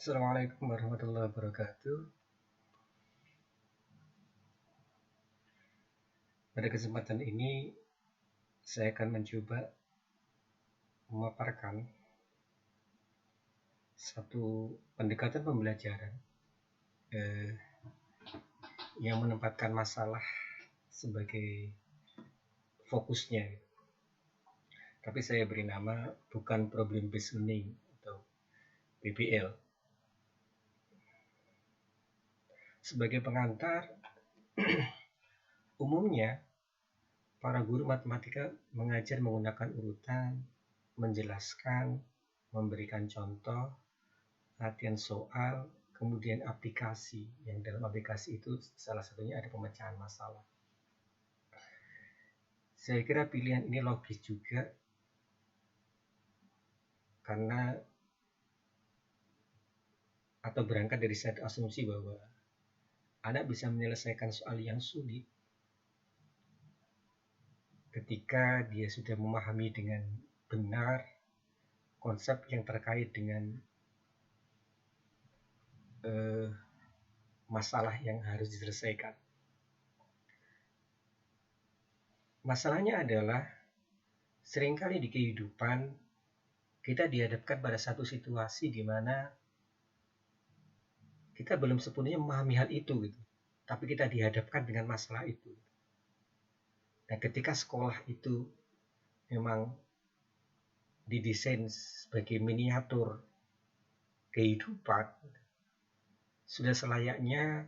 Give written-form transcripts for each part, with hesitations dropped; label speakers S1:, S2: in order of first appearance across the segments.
S1: Assalamualaikum warahmatullahi wabarakatuh. Pada kesempatan ini, saya akan mencoba memaparkan satu pendekatan pembelajaran yang menempatkan masalah sebagai fokusnya. Tapi saya beri nama bukan problem based learning atau PBL. Sebagai pengantar, umumnya para guru matematika mengajar menggunakan urutan, menjelaskan, memberikan contoh, latihan soal, kemudian aplikasi. Yang dalam aplikasi itu salah satunya ada pemecahan masalah. Saya kira pilihan ini logis juga karena atau berangkat dari satu asumsi bahwa anak bisa menyelesaikan soal yang sulit ketika dia sudah memahami dengan benar konsep yang terkait dengan masalah yang harus diselesaikan. Masalahnya adalah seringkali di kehidupan kita dihadapkan pada satu situasi di mana kita belum sepenuhnya memahami hal itu gitu. Tapi kita dihadapkan dengan masalah itu. Dan ketika sekolah itu memang didesain sebagai miniatur kehidupan, sudah selayaknya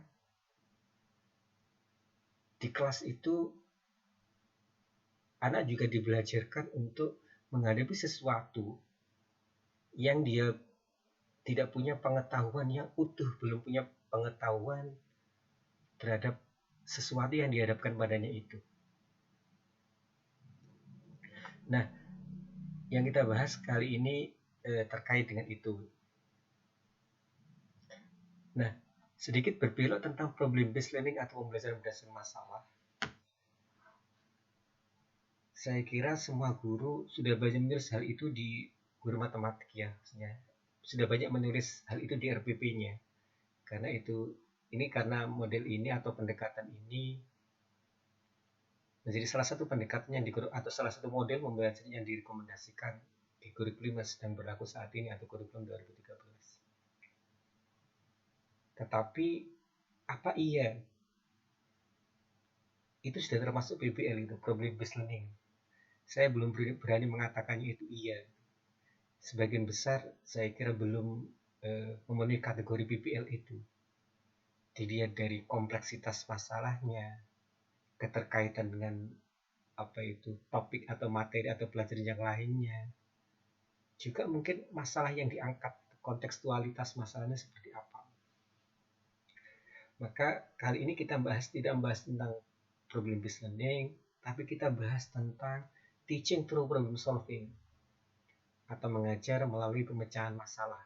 S1: di kelas itu anak juga dibelajarkan untuk menghadapi sesuatu yang dia tidak punya pengetahuan yang utuh, belum punya pengetahuan terhadap sesuatu yang dihadapkan padanya itu. Nah, yang kita bahas kali ini terkait dengan itu. Nah, sedikit berbelok tentang problem based learning atau pembelajaran berdasarkan masalah. Saya kira semua guru sudah banyak menulis hal itu di guru matematik ya, sudah banyak menulis hal itu di RPP-nya. Karena karena model ini atau pendekatan ini menjadi salah satu pendekatan atau salah satu model pembelajaran yang direkomendasikan di kurikulum yang sedang berlaku saat ini atau kurikulum 2013. Tetapi apa iya itu sudah termasuk PBL itu, problem based learning? Saya belum berani mengatakannya itu iya. Sebagian besar saya kira belum memenuhi kategori PBL itu. Dilihat dari kompleksitas masalahnya, keterkaitan dengan topik atau materi atau pelajaran yang lainnya. Juga mungkin masalah yang diangkat, kontekstualitas masalahnya seperti apa. Maka kali ini kita tidak membahas tentang problem based learning, tapi kita bahas tentang teaching through problem solving atau mengajar melalui pemecahan masalah.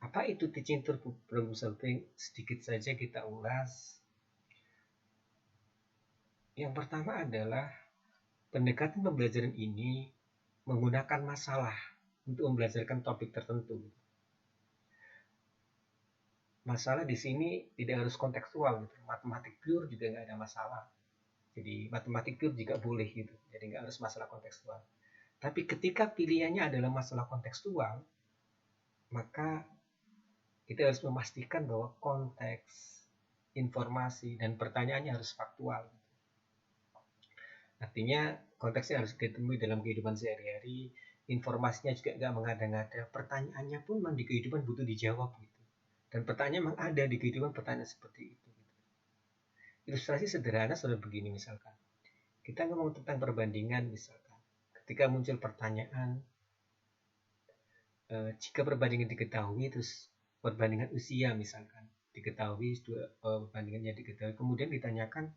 S1: Apa itu teaching through problem solving? Sedikit saja kita ulas. Yang pertama adalah pendekatan pembelajaran ini menggunakan masalah untuk membelajarkan topik tertentu. Masalah di sini tidak harus kontekstual gitu. Matematik pure juga nggak ada masalah. Jadi matematik pure juga boleh gitu. Jadi nggak harus masalah kontekstual. Tapi ketika pilihannya adalah masalah kontekstual, maka kita harus memastikan bahwa konteks, informasi, dan pertanyaannya harus faktual. Artinya konteksnya harus ditemui dalam kehidupan sehari-hari, informasinya juga nggak mengada-ngada, pertanyaannya pun memang di kehidupan butuh dijawab gitu. Dan pertanyaan memang ada di kehidupan pertanyaan seperti itu. Ilustrasi sederhana sudah begini misalkan. Kita ngomong tentang perbandingan misalkan. Ketika muncul pertanyaan, jika perbandingan diketahui, terus perbandingan usia misalkan diketahui, perbandingannya diketahui, kemudian ditanyakan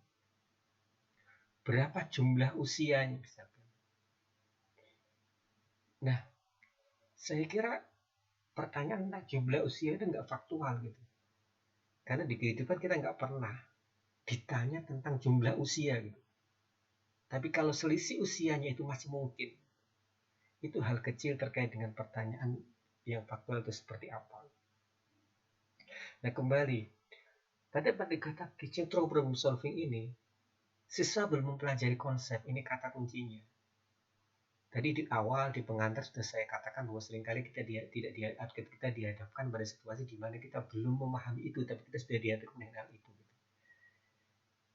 S1: berapa jumlah usianya misalkan. Nah, saya kira pertanyaan tentang jumlah usia itu nggak faktual gitu. Karena di kehidupan kita nggak pernah ditanya tentang jumlah usia gitu. Tapi kalau selisih usianya itu masih mungkin, itu hal kecil terkait dengan pertanyaan yang faktual itu seperti apa. Nah kembali, pada pendekatan teaching through problem solving ini, siswa belum mempelajari konsep, ini kata kuncinya. Tadi di awal, di pengantar sudah saya katakan bahwa seringkali kita dihadapkan pada situasi di mana kita belum memahami itu, tapi kita sudah dihadapkan dengan hal itu.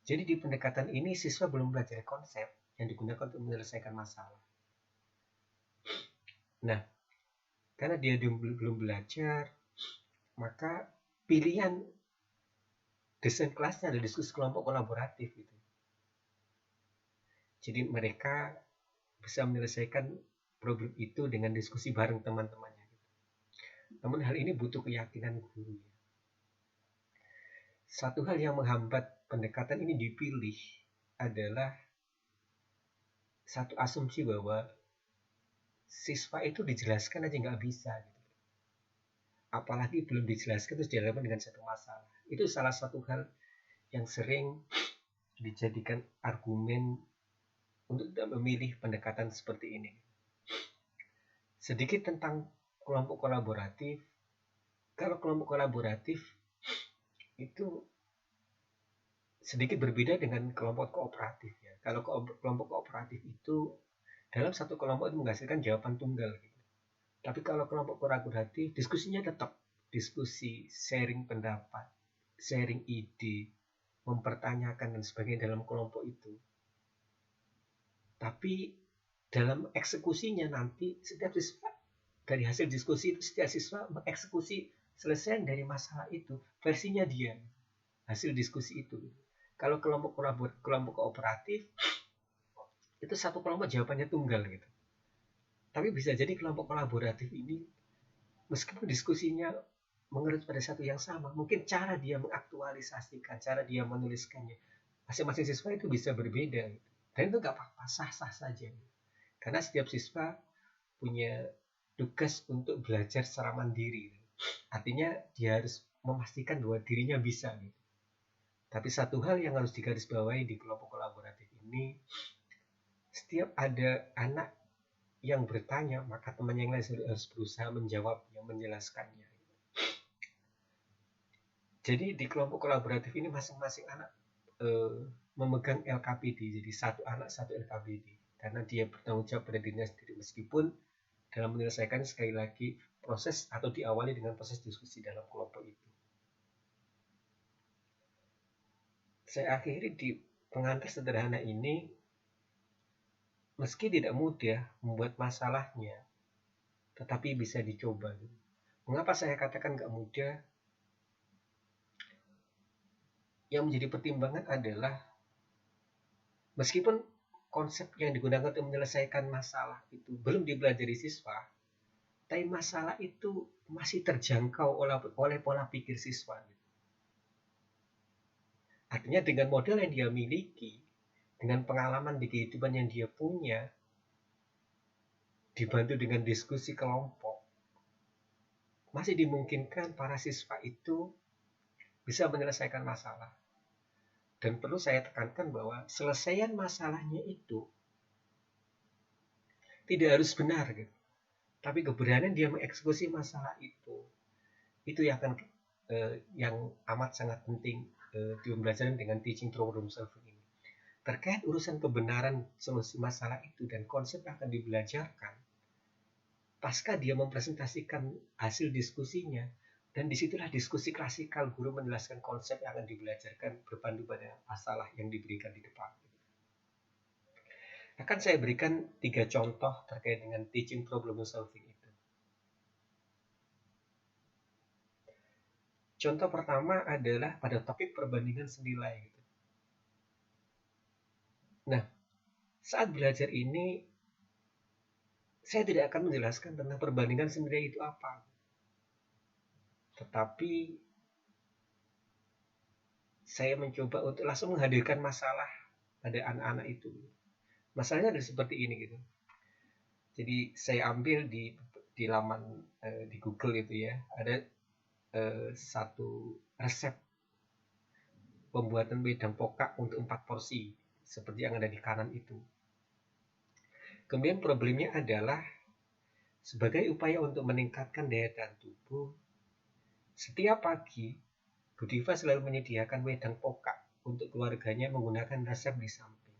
S1: Jadi di pendekatan ini siswa belum belajar konsep yang digunakan untuk menyelesaikan masalah. Nah, karena dia belum belajar, maka pilihan desain kelasnya adalah diskusi kelompok kolaboratif gitu. Jadi mereka bisa menyelesaikan problem itu dengan diskusi bareng teman-temannya. Namun hal ini butuh keyakinan guru. Satu hal yang menghambat pendekatan ini dipilih adalah satu asumsi bahwa siswa itu dijelaskan aja nggak bisa. Gitu. Apalagi belum dijelaskan terus dihadapkan dengan satu masalah. Itu salah satu hal yang sering dijadikan argumen untuk tidak memilih pendekatan seperti ini. Sedikit tentang kelompok kolaboratif. Kalau kelompok kolaboratif itu sedikit berbeda dengan kelompok kooperatif ya. Kalau kelompok kooperatif itu dalam satu kelompok itu menghasilkan jawaban tunggal. Gitu. Tapi kalau kelompok kolaboratif diskusinya tetap diskusi, sharing pendapat, sharing ide, mempertanyakan dan sebagainya dalam kelompok itu. Tapi dalam eksekusinya nanti setiap siswa dari hasil diskusi itu setiap siswa mengeksekusi selesai dari masalah itu versinya dia hasil diskusi itu. Kalau kelompok kooperatif itu satu kelompok jawabannya tunggal gitu. Tapi bisa jadi kelompok kolaboratif ini meskipun diskusinya mengerut pada satu yang sama, mungkin cara dia mengaktualisasikan, cara dia menuliskannya masing-masing siswa itu bisa berbeda gitu. Dan itu nggak apa-apa, sah-sah saja. Karena setiap siswa punya tugas untuk belajar secara mandiri. Artinya dia harus memastikan bahwa dirinya bisa. Gitu. Tapi satu hal yang harus digarisbawahi di kelompok kolaboratif ini, setiap ada anak yang bertanya, maka teman yang lain harus berusaha menjawabnya, menjelaskannya. Jadi di kelompok kolaboratif ini masing-masing anak memegang LKPD, jadi satu anak satu LKPD, karena dia bertanggung jawab pada dirinya sendiri meskipun dalam menyelesaikan sekali lagi proses atau diawali dengan proses diskusi dalam kelompok itu. Saya akhiri di pengantar sederhana ini, meski tidak mudah membuat masalahnya, tetapi bisa dicoba. Mengapa saya katakan nggak mudah? Yang menjadi pertimbangan adalah meskipun konsep yang digunakan untuk menyelesaikan masalah itu belum dipelajari siswa, tapi masalah itu masih terjangkau oleh pola pikir siswa. Artinya dengan model yang dia miliki, dengan pengalaman di kehidupan yang dia punya, dibantu dengan diskusi kelompok, masih dimungkinkan para siswa itu bisa menyelesaikan masalah. Dan perlu saya tekankan bahwa selesaian masalahnya itu tidak harus benar, gitu. Tapi keberanian dia mengeksekusi masalah itu yang amat sangat penting di pembelajaran dengan teaching through problem solving ini. Terkait urusan kebenaran solusi masalah itu dan konsep yang akan dibelajarkan, pasca dia mempresentasikan hasil diskusinya, dan disitulah diskusi klasikal guru menjelaskan konsep yang akan dibelajarkan berpandu pada masalah yang diberikan di depan. Akan saya berikan 3 contoh terkait dengan teaching problem solving itu. Contoh pertama adalah pada topik perbandingan senilai. Nah, saat belajar ini, saya tidak akan menjelaskan tentang perbandingan senilai itu apa. Tetapi saya mencoba untuk langsung menghadirkan masalah pada anak-anak itu. Masalahnya adalah seperti ini gitu. Jadi saya ambil di laman di Google itu ya, ada satu resep pembuatan wedang pokak untuk 4 porsi seperti yang ada di kanan itu. Kemudian problemnya adalah Sebagai upaya untuk meningkatkan daya tahan tubuh, setiap pagi Bu Diva selalu menyediakan wedang pokak untuk keluarganya menggunakan resep di samping.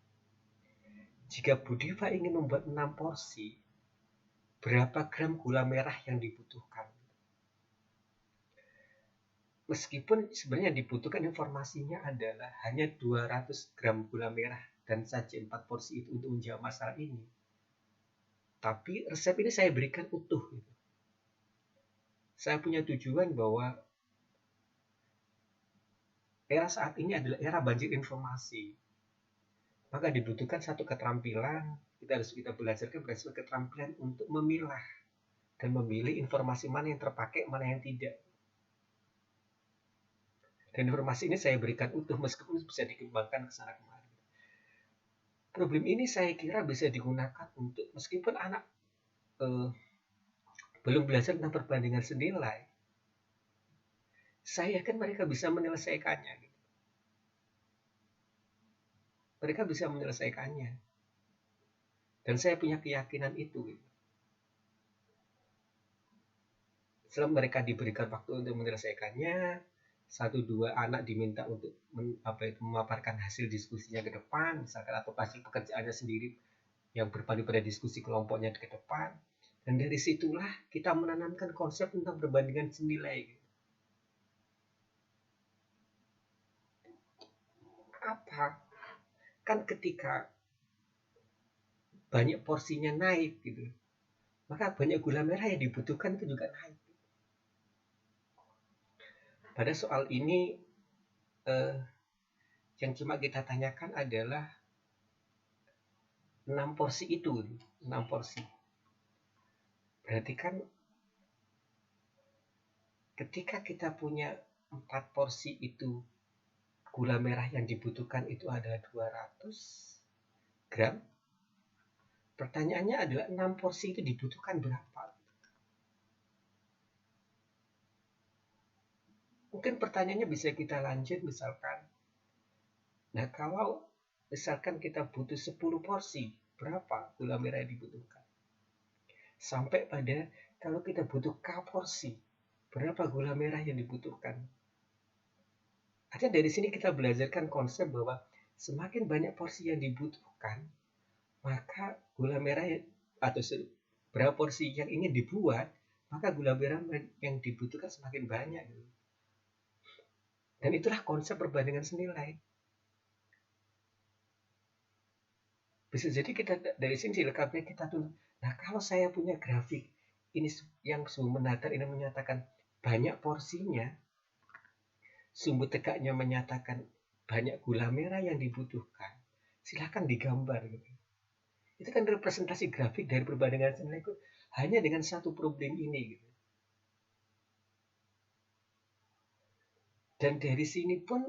S1: Jika Bu Diva ingin membuat 6 porsi, berapa gram gula merah yang dibutuhkan? Meskipun sebenarnya dibutuhkan informasinya adalah hanya 200 gram gula merah dan saja 4 porsi itu untuk menjawab masalah ini. Tapi resep ini saya berikan utuh. Saya punya tujuan bahwa era saat ini adalah era banjir informasi. Maka dibutuhkan satu keterampilan, kita belajarkan berdasarkan keterampilan untuk memilah dan memilih informasi mana yang terpakai, mana yang tidak. Dan informasi ini saya berikan utuh meskipun bisa dikembangkan ke sana kemari. Problem ini saya kira bisa digunakan untuk meskipun anak belum belajar tentang perbandingan senilai, saya yakin mereka bisa menyelesaikannya. Mereka bisa menyelesaikannya. Dan saya punya keyakinan itu. Setelah mereka diberikan waktu untuk menyelesaikannya, 1-2 anak diminta untuk memaparkan hasil diskusinya ke depan, misalkan atau hasil pekerjaannya sendiri yang berpadu pada diskusi kelompoknya ke depan. Dan dari situlah kita menanamkan konsep tentang perbandingan senilai. Apa? Kan ketika banyak porsinya naik gitu, maka banyak gula merah yang dibutuhkan itu juga naik. Pada soal ini yang cuma kita tanyakan adalah 6 porsi itu, 6 porsi. Berarti kan ketika kita punya 4 porsi itu, gula merah yang dibutuhkan itu adalah 200 gram. Pertanyaannya adalah 6 porsi itu dibutuhkan berapa? Mungkin pertanyaannya bisa kita lanjut misalkan. Nah, kalau misalkan kita butuh 10 porsi, berapa gula merah yang dibutuhkan? Sampai pada kalau kita butuh K porsi, berapa gula merah yang dibutuhkan? Artinya dari sini kita belajarkan konsep bahwa semakin banyak porsi yang dibutuhkan, maka gula merah atau berapa porsi yang ingin dibuat, maka gula merah yang dibutuhkan semakin banyak. Dan itulah konsep perbandingan senilai. Bisa jadi kita dari sini selengkapnya kita tulis. Nah, kalau saya punya grafik ini yang sumber datar ini menyatakan banyak porsinya, sumber tegaknya menyatakan banyak gula merah yang dibutuhkan, silakan digambar. Gitu. Itu kan representasi grafik dari perbandingan senilai itu hanya dengan satu problem ini. Gitu. Dan dari sini pun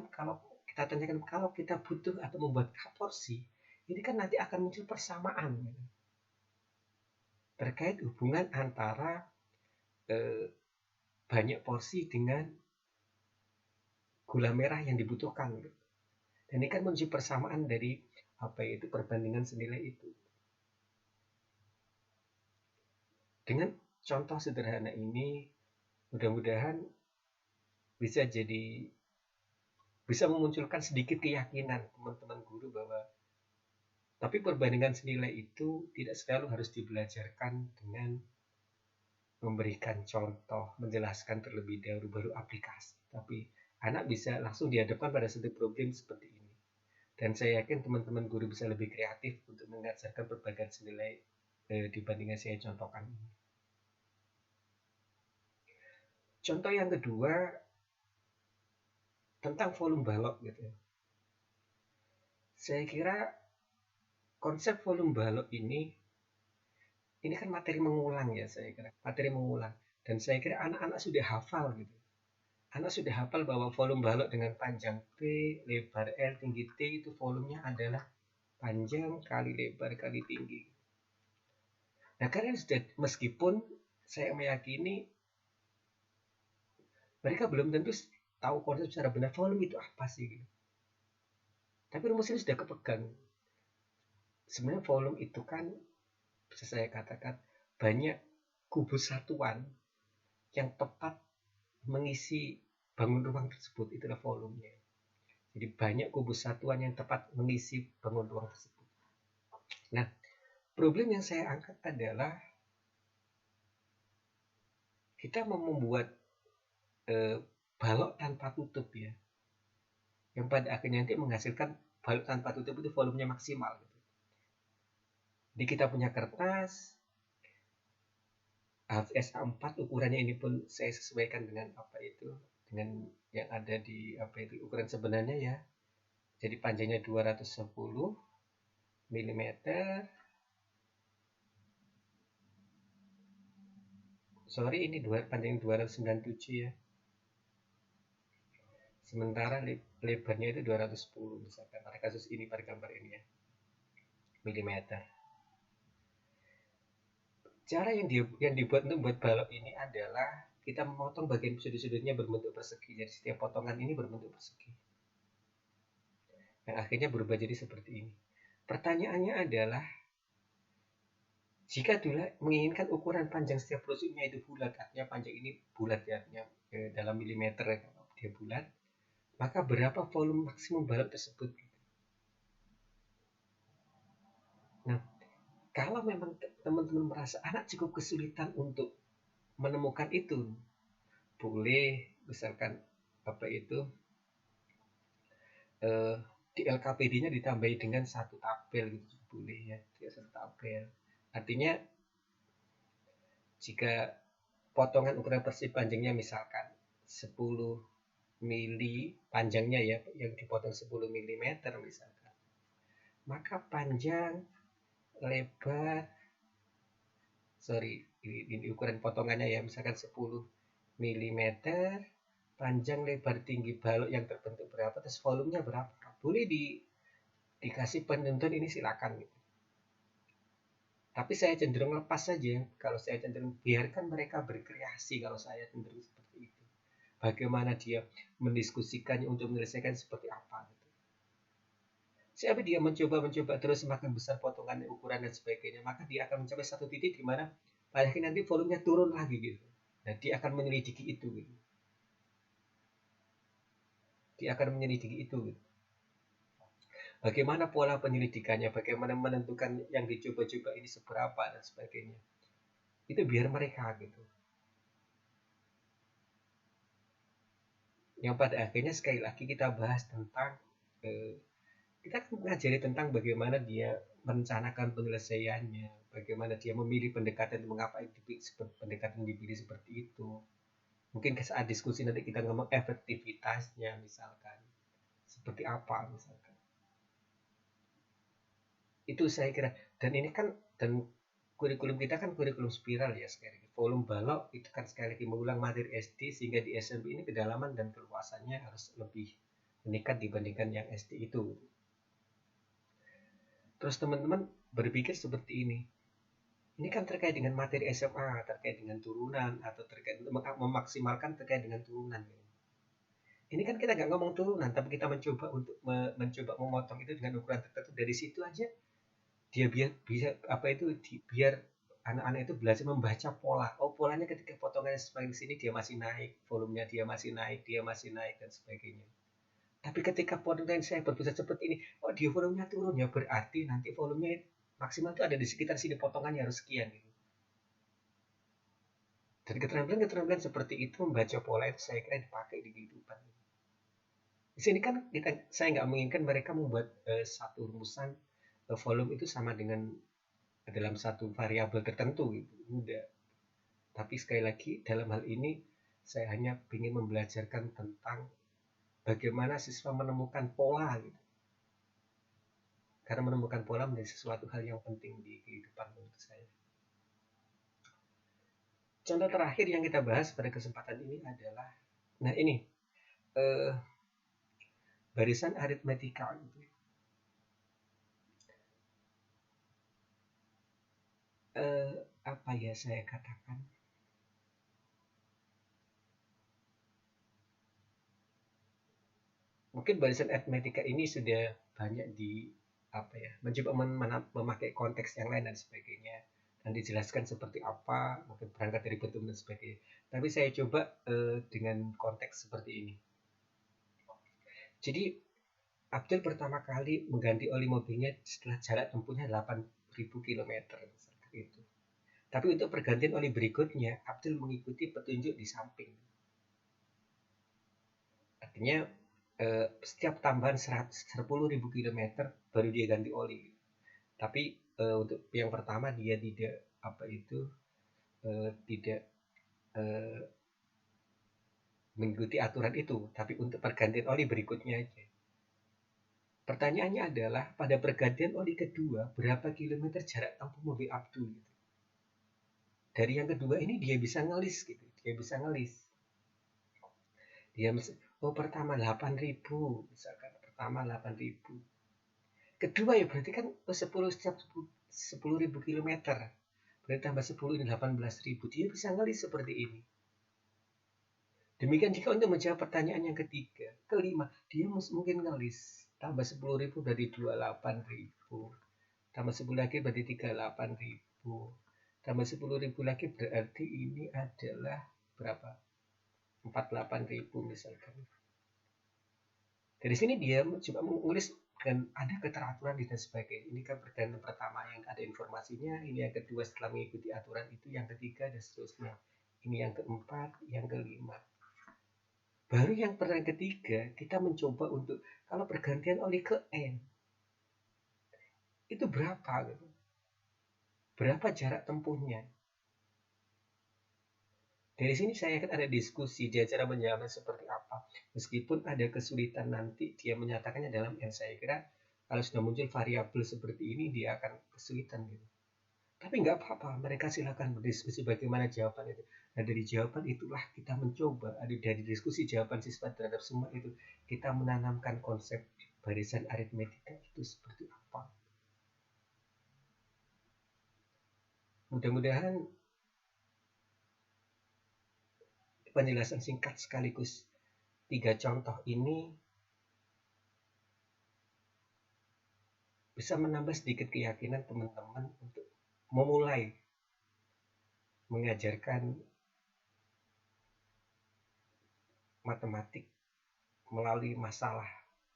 S1: kalau kita tanyakan kalau kita butuh atau membuat porsi, ini kan nanti akan muncul persamaan. Gitu. Terkait hubungan antara banyak porsi dengan gula merah yang dibutuhkan. Dan ini kan muncul persamaan dari itu perbandingan senilai itu. Dengan contoh sederhana ini, mudah-mudahan bisa memunculkan sedikit keyakinan teman-teman guru bahwa tapi perbandingan senilai itu tidak selalu harus dibelajarkan dengan memberikan contoh, menjelaskan terlebih dahulu baru aplikasi. Tapi anak bisa langsung dihadapkan pada satu problem seperti ini. Dan saya yakin teman-teman guru bisa lebih kreatif untuk mengajarkan perbandingan senilai dibandingkan saya contohkan ini. Contoh yang kedua tentang volume balok gitu. Saya kira konsep volume balok ini kan materi mengulang ya saya kira. Materi mengulang. Dan saya kira anak-anak sudah hafal gitu. Anak sudah hafal bahwa volume balok dengan panjang P, lebar L, tinggi T itu volumenya adalah panjang kali lebar kali tinggi. Nah kalian sudah, meskipun saya meyakini mereka belum tentu tahu konsep secara benar volume itu apa sih gitu. Tapi rumus ini sudah kepegang. Sebenarnya volume itu kan bisa saya katakan banyak kubus satuan yang tepat mengisi bangun ruang tersebut, itulah volumenya. Jadi banyak kubus satuan yang tepat mengisi bangun ruang tersebut. Nah, problem yang saya angkat adalah kita mau membuat balok tanpa tutup ya, yang pada akhirnya nanti menghasilkan balok tanpa tutup itu volumenya maksimal gitu. Jadi kita punya kertas HVS A4, ukurannya ini pun saya sesuaikan dengan dengan yang ada di ukuran sebenarnya ya. Jadi panjangnya 210 mm, sorry ini panjang 297 ya, sementara lebarnya itu 210 misalkan pada kasus ini, pada gambar ini ya, milimeter. Cara yang dibuat untuk membuat balok ini adalah kita memotong bagian sudut-sudutnya berbentuk persegi. Jadi setiap potongan ini berbentuk persegi, yang akhirnya berubah jadi seperti ini. Pertanyaannya adalah, jika dulu menginginkan ukuran panjang setiap rusuknya itu bulat, artinya panjang ini bulat ya, artinya dalam milimeter kalau dia bulat, maka berapa volume maksimum balok tersebut? Nah, kalau memang teman-teman merasa anak cukup kesulitan untuk menemukan itu, boleh misalkan di LKPD-nya ditambahi dengan satu tabel gitu, boleh ya, satu tabel. Artinya jika potongan ukuran persegi panjangnya misalkan 10 mili panjangnya ya, yang dipotong 10 mm misalkan, maka panjang lebar ini ukuran potongannya ya, misalkan 10 mm, panjang lebar tinggi balok yang terbentuk berapa, terus volumenya berapa, boleh dikasih penuntun ini silakan gitu. Tapi saya cenderung lepas saja, kalau saya cenderung biarkan mereka berkreasi, kalau saya cenderung seperti itu. Bagaimana dia mendiskusikannya untuk menyelesaikan seperti apa gitu. Siapa dia mencoba terus semakin besar potongannya, ukuran dan sebagainya, maka dia akan mencapai satu titik di mana pada akhirnya nanti volumenya turun lagi gitu. Nah, dia akan menyelidiki itu gitu. Dia akan menyelidiki itu gitu. Bagaimana pola penyelidikannya, bagaimana menentukan yang dicoba-coba ini seberapa dan sebagainya. Itu biar mereka gitu. Yang pada akhirnya sekali lagi kita bahas tentang kita mengajari tentang bagaimana dia merencanakan penyelesaiannya, bagaimana dia memilih pendekatan, mengapa pendekatan dipilih seperti itu. Mungkin saat diskusi nanti kita ngomong efektivitasnya misalkan seperti apa misalkan. Itu saya kira, dan ini kan, dan kurikulum kita kan kurikulum spiral ya, sekali lagi volume balok itu kan sekali lagi mengulang materi SD, sehingga di SMP ini kedalaman dan keluasannya harus lebih meningkat dibandingkan yang SD itu. Terus teman-teman berpikir seperti ini kan terkait dengan materi SMA, terkait dengan turunan, atau terkait memaksimalkan terkait dengan turunan. Ini kan kita nggak ngomong turunan, tapi kita mencoba untuk memotong itu dengan ukuran tertentu. Dari situ aja dia biar anak-anak itu belajar membaca pola. Oh, polanya ketika potongannya semakin sini dia masih naik, volumenya dia masih naik dan sebagainya. Tapi ketika potongan saya berpusat seperti ini, oh dia volumenya turun ya, berarti nanti volumenya maksimal itu ada di sekitar sini, potongannya harus sekian gitu. Dan keterampilan seperti itu membaca pola itu saya kira dipakai di kehidupan. Di sini kan saya nggak menginginkan mereka membuat satu rumusan volume itu sama dengan dalam satu variabel tertentu gitu. Udah. Tapi sekali lagi dalam hal ini saya hanya ingin membelajarkan tentang bagaimana siswa menemukan pola gitu. Karena menemukan pola menjadi sesuatu hal yang penting di kehidupan menurut saya. Contoh terakhir yang kita bahas pada kesempatan ini adalah, nah ini barisan aritmetika gitu. Apa ya saya katakan? Mungkin barisan aritmetika ini sudah banyak mencoba memakai konteks yang lain dan sebagainya. nanti jelaskan seperti apa, mungkin berangkat dari betul dan sebagainya. Tapi saya coba dengan konteks seperti ini. Jadi Abdul pertama kali mengganti oli mobilnya setelah jarak tempuhnya 8.000 km. Itu. Tapi untuk pergantian oli berikutnya, Abdul mengikuti petunjuk di samping. Artinya setiap tambahan 10.000 km baru dia ganti oli. Tapi untuk yang pertama dia tidak tidak mengikuti aturan itu, tapi untuk pergantian oli berikutnya aja. Pertanyaannya adalah pada pergantian oli kedua berapa kilometer jarak tempuh mobil Abdul gitu. Dari yang kedua ini dia bisa ngelis gitu, dia pertama 8.000 misalkan, pertama 8.000, kedua ya berarti kan 10.000 kilometer, berarti tambah 10 ini 18.000, dia bisa ngelis seperti ini. Demikian jika untuk menjawab pertanyaan yang ketiga, kelima, dia mungkin ngelis tambah 10.000 berarti 28.000, tambah 10 lagi berarti 38.000, tambah 10.000 lagi berarti ini adalah berapa? 48.000 misalkan. Dari sini dia coba menulis dan ada keteraturan dan sebagainya. Ini kan pergantian pertama yang ada informasinya, ini yang kedua setelah mengikuti aturan itu, yang ketiga dan seterusnya. Ini yang keempat, yang kelima. Baru yang pertanyaan ketiga kita mencoba untuk kalau pergantian oli ke N itu berapa gitu? Berapa jarak tempuhnya? Dari sini saya akan ada diskusi dia cara menjawabnya seperti apa. Meskipun ada kesulitan nanti dia menyatakannya dalam N, saya kira kalau sudah muncul variabel seperti ini dia akan kesulitan gitu. Tapi nggak apa-apa, mereka silakan berdiskusi bagaimana jawaban itu. Nah dari jawaban itulah kita mencoba, dari diskusi jawaban siswa terhadap semua itu, kita menanamkan konsep barisan aritmetika itu seperti apa. Mudah-mudahan penjelasan singkat sekaligus 3 contoh ini bisa menambah sedikit keyakinan teman-teman untuk memulai mengajarkan matematik melalui masalah,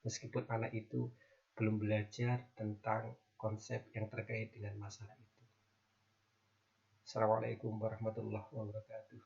S1: meskipun anak itu belum belajar tentang konsep yang terkait dengan masalah itu. Assalamualaikum warahmatullahi wabarakatuh.